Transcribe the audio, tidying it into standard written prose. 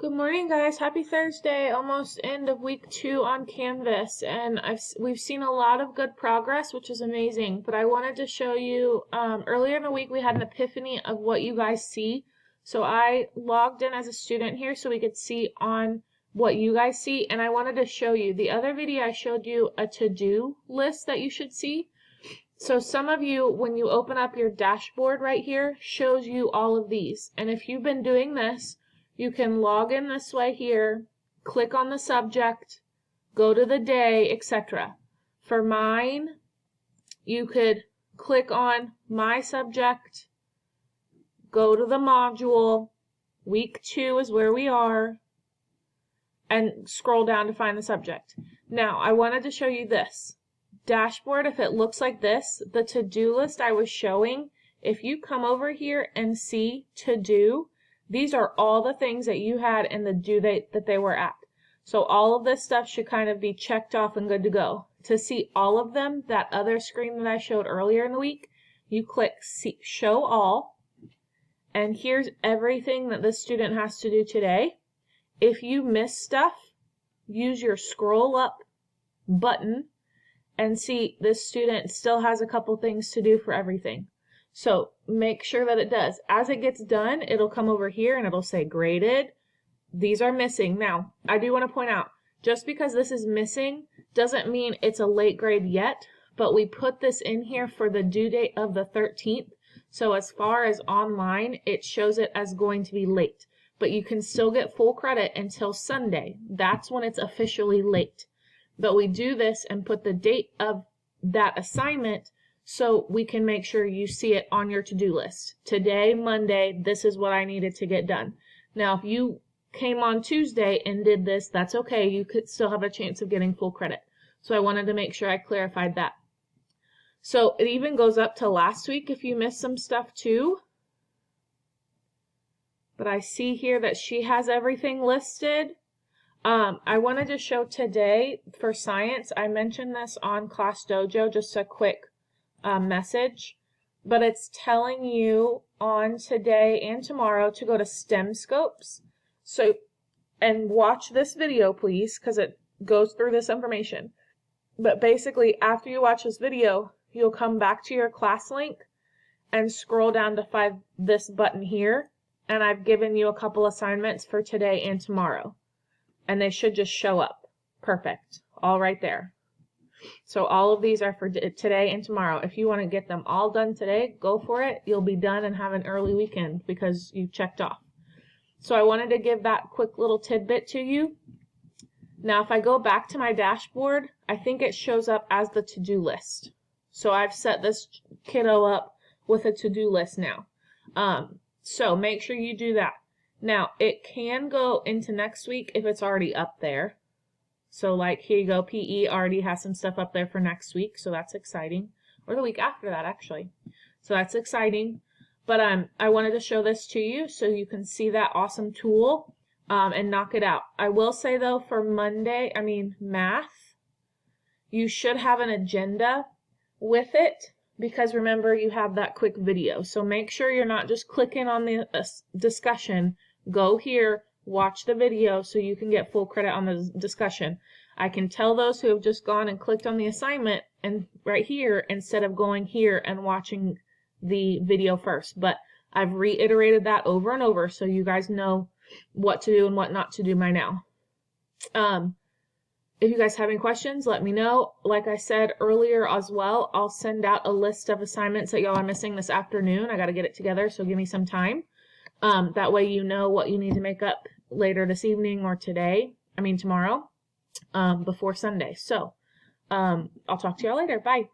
Good morning, guys. Happy Thursday. Almost end of week 2 on Canvas, and we've seen a lot of good progress, which is amazing. But I wanted to show you earlier in the week we had an epiphany of what you guys see. So I logged in as a student here so we could see on what you guys see, and I wanted to show you. The other video I showed you a to-do list that you should see. So some of you, when you open up your dashboard right here, shows you all of these. And if you've been doing this, you can log in this way here, click on the subject, go to the day, etc. For mine, you could click on my subject, go to the module, week 2 is where we are, and scroll down to find the subject. Now, I wanted to show you this. Dashboard, if it looks like this, the to-do list I was showing, if you come over here and see to-do, these are all the things that you had in the due date that they were at. So all of this stuff should kind of be checked off and good to go. To see all of them, that other screen that I showed earlier in the week, you click see, show all, and here's everything that the student has to do today. If you miss stuff, use your scroll up button and see this student still has a couple things to do for everything. So make sure that it does. As it gets done, it'll come over here and it'll say graded. These are missing. Now, I do want to point out, just because this is missing doesn't mean it's a late grade yet, but we put this in here for the due date of the 13th. So as far as online, it shows it as going to be late, but you can still get full credit until Sunday. That's when it's officially late. But we do this and put the date of that assignment so we can make sure you see it on your to-do list. Today, Monday, this is what I needed to get done. Now, if you came on Tuesday and did this, that's okay. You could still have a chance of getting full credit. So I wanted to make sure I clarified that. So it even goes up to last week if you missed some stuff too. But I see here that she has everything listed. I wanted to show today for science. I mentioned this on Class Dojo, just a quick message, but it's telling you on today and tomorrow to go to STEM Scopes. So, and watch this video, please, because it goes through this information. But basically, after you watch this video, you'll come back to your class link and scroll down to find this button here. And I've given you a couple assignments for today and tomorrow. And they should just show up. Perfect. All right there. So all of these are for today and tomorrow. If you want to get them all done today, go for it. You'll be done and have an early weekend because you checked off. So I wanted to give that quick little tidbit to you. Now, if I go back to my dashboard, I think it shows up as the to-do list. So I've set this kiddo up with a to-do list now. So make sure you do that. Now, it can go into next week if it's already up there. So like here you go, PE already has some stuff up there for next week, so that's exciting. Or the week after that, actually. So that's exciting. But I wanted to show this to you so you can see that awesome tool and knock it out. I will say though, for math, you should have an agenda with it because remember you have that quick video. So make sure you're not just clicking on the discussion. Go here, watch the video so you can get full credit on the discussion. I can tell those who have just gone and clicked on the assignment and right here instead of going here and watching the video first. But I've reiterated that over and over so you guys know what to do and what not to do by now. If you guys have any questions, let me know. Like I said earlier as well, I'll send out a list of assignments that y'all are missing this afternoon. I got to get it together, so give me some time. That way you know what you need to make up later this evening or tomorrow, before Sunday. So, I'll talk to y'all later. Bye.